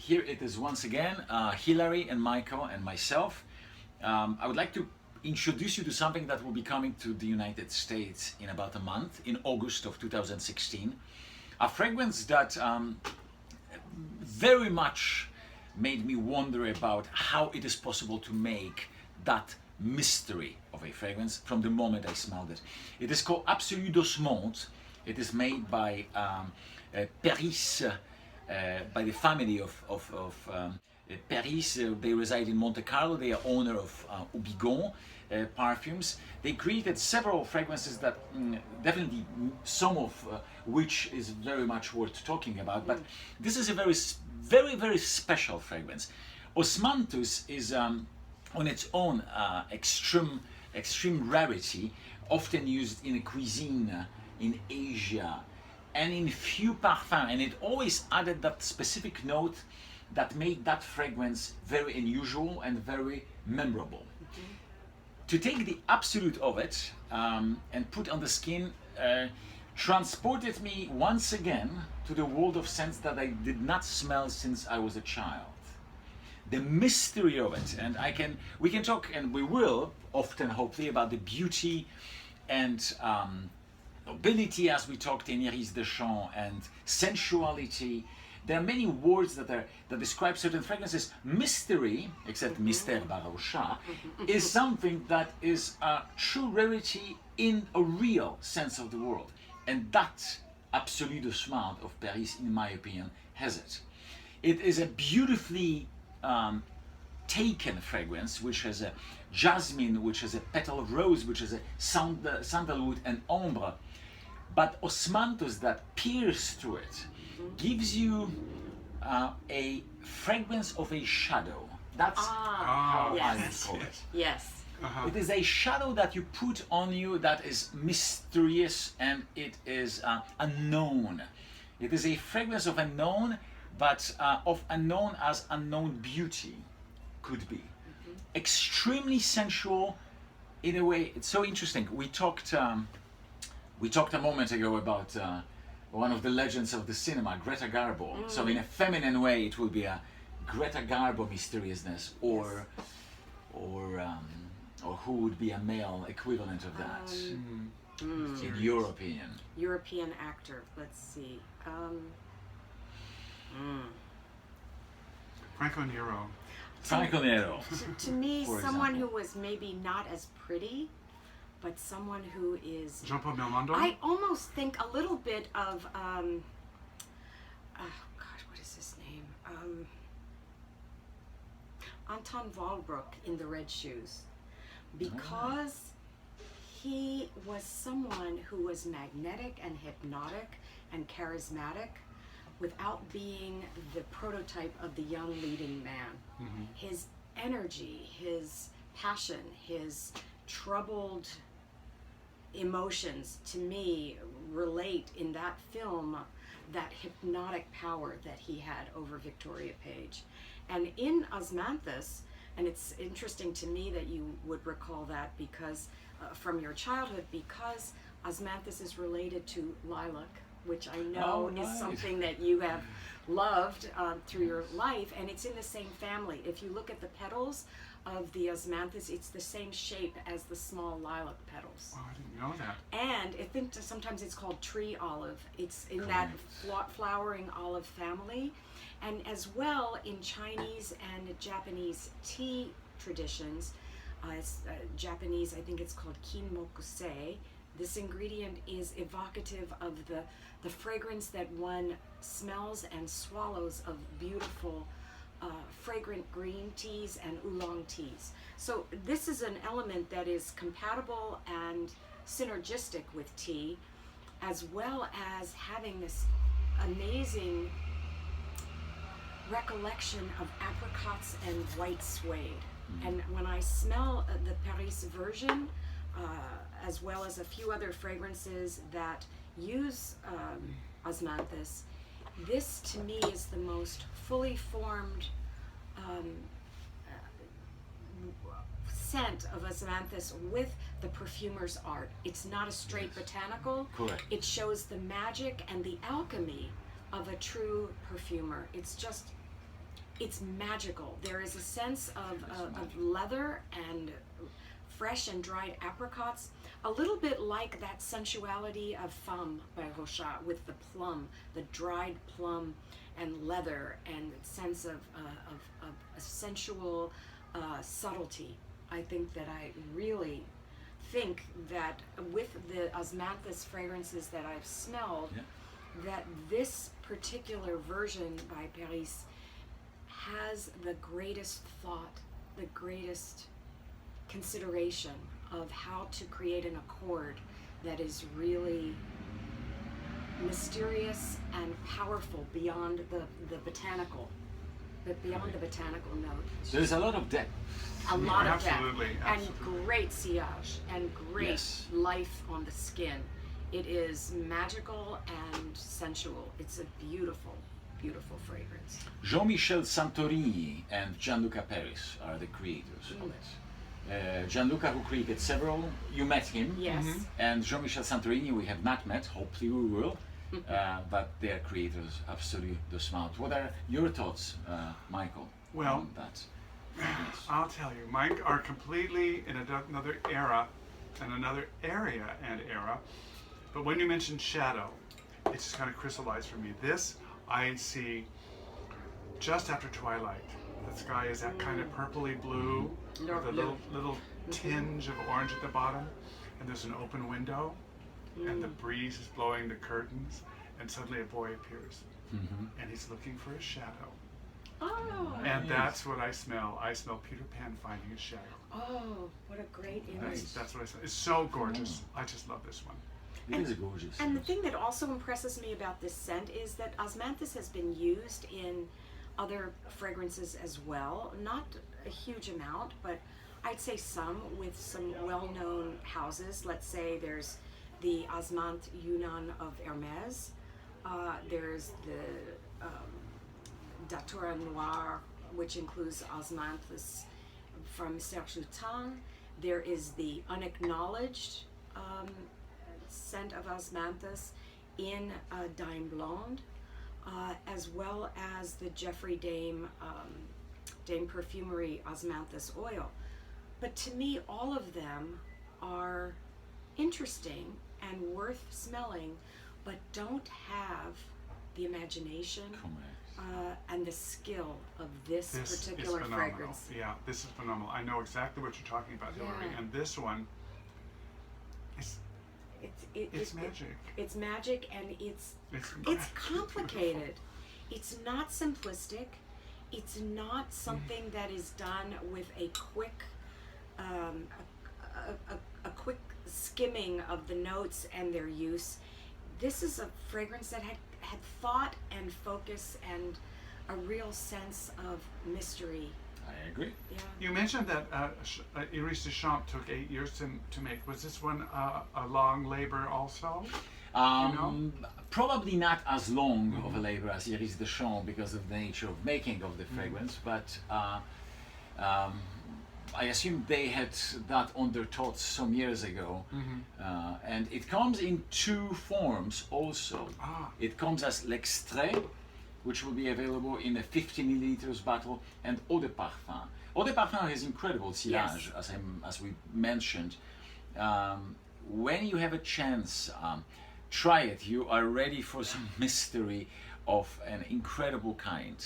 here it is once again, Hilary and Michal and myself. I would like to introduce you to something that will be coming to the United States in about a month, in August of 2016. A fragrance that very much made me wonder about how it is possible to make that mystery of a fragrance from the moment I smelled it. It is called Absolue. It is made by Perris, by the family of Perris. They reside in Monte Carlo. They are owner of Ubigon perfumes. They created several fragrances that definitely some of which is very much worth talking about. But this is a very special fragrance. Osmanthus is on its own extreme rarity, often used in a cuisine in Asia and in few parfums, and it always added that specific note that made that fragrance very unusual and very memorable. To take the absolute of it and put on the skin transported me once again to the world of scents that I did not smell since I was a child. The mystery of it, and we can talk, and we will often hopefully, about the beauty and nobility, as we talked in Iris Deschamps, and sensuality. There are many words that describe certain fragrances. Mystery, except mystère barocha, is something that is a true rarity in a real sense of the word. And that Absolue de Smart of Perris, in my opinion, has it. It is a beautifully taken fragrance, which has a jasmine, which has a petal of rose, which has a sandalwood and ambre. But Osmanthus that pierces through it gives you a fragrance of a shadow. That's how I would call it. Yes. It is a shadow that you put on you that is mysterious, and it is unknown. It is a fragrance of unknown, but of unknown as unknown beauty could be. Extremely sensual in a way. It's so interesting. We talked a moment ago about one of the legends of the cinema, Greta Garbo. So in a feminine way, it will be a Greta Garbo mysteriousness, or who would be a male equivalent of that, in your opinion? European actor. Let's see. Franco Nero. Franco Nero. To me, For someone example. who was maybe not as pretty, but someone who is... Jean-Paul Belmondo. I almost think a little bit of, oh God, what is his name? Anton Walbrook in The Red Shoes. Because he was someone who was magnetic and hypnotic and charismatic without being the prototype of the young leading man. His energy, his passion, his troubled emotions, to me, relate in that film that hypnotic power that he had over Victoria Page. And in Osmanthus, and it's interesting to me that you would recall that because from your childhood, because Osmanthus is related to lilac, which I know is something that you have loved through your life, and it's in the same family. If you look at the petals of the Osmanthus, it's the same shape as the small lilac petals. Oh, I didn't know that. And I think sometimes it's called tree olive. It's in that flowering olive family. And as well in Chinese and Japanese tea traditions, Japanese, I think it's called kinmokusei. This ingredient is evocative of the fragrance that one smells and swallows of beautiful fragrant green teas and oolong teas. So this is an element that is compatible and synergistic with tea, as well as having this amazing recollection of apricots and white suede. And when I smell the Perris version, as well as a few other fragrances that use Osmanthus, this to me is the most fully formed scent of Osmanthus with the perfumer's art. It's not a straight botanical. Correct. It shows the magic and the alchemy of a true perfumer. It's just it's magical. There is a sense of leather and fresh and dried apricots, a little bit like that sensuality of Femme by Rochat with the plum, the dried plum and leather and sense of a sensual subtlety. I think that I really think that with the osmanthus fragrances that I've smelled, that this particular version by Perris has the greatest thought, the greatest consideration of how to create an accord that is really mysterious and powerful beyond the botanical, but beyond the botanical note. There's a lot of depth. A lot of Absolutely, depth. absolutely. And great sillage and great Yes. life on the skin. It is magical and sensual. It's a beautiful, beautiful fragrance. Jean-Michel Santorini and Gianluca Perris are the creators of it. Gianluca, who created several, you met him. Yes. And Jean-Michel Santorini, we have not met, hopefully we will. But they are creators, Absolue de Smalt. What are your thoughts, Michael, Well, on that? Yes. I'll tell you, mine are completely in another era and another area and era. But when you mentioned shadow, it just kind of crystallized for me. This I see just after twilight. The sky is that kind of purpley blue with a little tinge of orange at the bottom, and there's an open window, and the breeze is blowing the curtains, and suddenly a boy appears, and he's looking for a shadow. Oh. And that's what I smell. I smell Peter Pan finding his shadow. Oh, what a great image. That's what I smell. It's so gorgeous. I just love this one. It is gorgeous. And the thing that also impresses me about this scent is that osmanthus has been used in other fragrances as well. Not a huge amount, but I'd say some with some well-known houses. Let's say there's the Osmant Yunnan of Hermès. There's the Datura Noir, which includes osmanthus from Serge Lutin. There is the unacknowledged scent of osmanthus in Dime Blonde, as well as the Jeffrey Dame Perfumery osmanthus oil. But to me, all of them are interesting and worth smelling, but don't have the imagination and the skill of this particular is phenomenal. fragrance. Yeah, this is phenomenal. I know exactly what you're talking about, Hilary. Yeah. And this one, it's magic. It's magic, and it's It's complicated. It's not simplistic. It's not something that is done with a quick, a quick skimming of the notes and their use. This is a fragrance that had thought and focus and a real sense of mystery. I agree. Yeah. You mentioned that Iris de Champs took 8 years to make. Was this one a long labor also? Probably not as long of a labor as Iris de Champs because of the nature of making of the fragrance, but I assume they had that on their thoughts some years ago. And it comes in two forms also. It comes as l'extrait, which will be available in a 50 milliliters bottle, and eau de parfum. Eau de parfum has incredible sillage, as we mentioned. When you have a chance, try it. You are ready for some mystery of an incredible kind.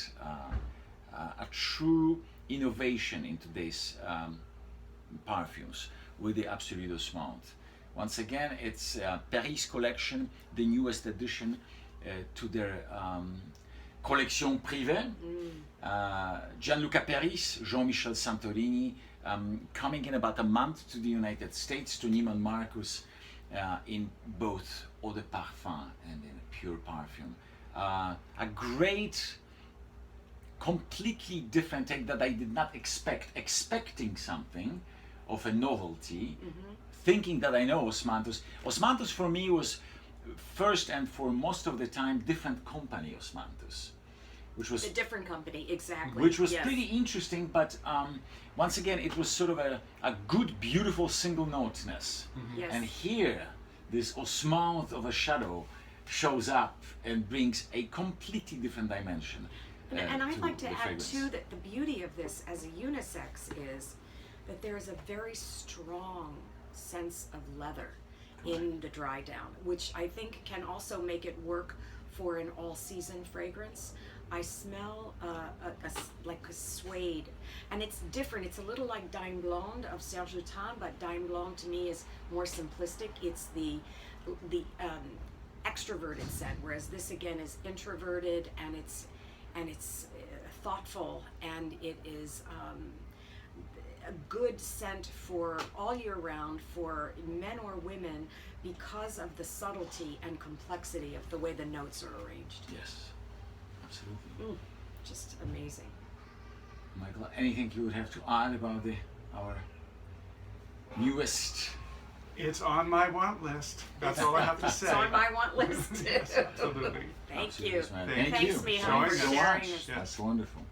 A true innovation in today's perfumes with the Absolue de Smalt. Once again, it's Perris collection, the newest addition to their collection privée. Gianluca Perris, Jean-Michel Santorini, coming in about a month to the United States, to Neiman Marcus, in both eau de parfum and in pure perfume. A great, completely different take that I did not expect, expecting something of a novelty, thinking that I know osmanthus. Osmanthus for me was first and for most of the time different company osmanthus, which was A different company, exactly. which was yes. pretty interesting, but once again it was sort of a good, beautiful single noteness. Yes. And here, this osmanth of a shadow shows up and brings a completely different dimension. And I'd like to the add fragrance. too that the beauty of this as a unisex is that there is a very strong sense of leather in the dry down, which I think can also make it work for an all-season fragrance. I smell like a suede, and it's different. It's a little like Dime Blonde of Serge Lutens, but Dime Blonde to me is more simplistic. It's the extroverted scent, whereas this again is introverted, and it's thoughtful, and it is a good scent for all year round for men or women because of the subtlety and complexity of the way the notes are arranged. Yes, absolutely. Just amazing. Michael, anything you would have to add about our newest? It's on my want list. That's all I have to say. It's on my want list. Absolutely. Thank Absolutely, you. Smile. Thank Thanks, you. Michal, for Showing us. sharing Yes. this. That's wonderful.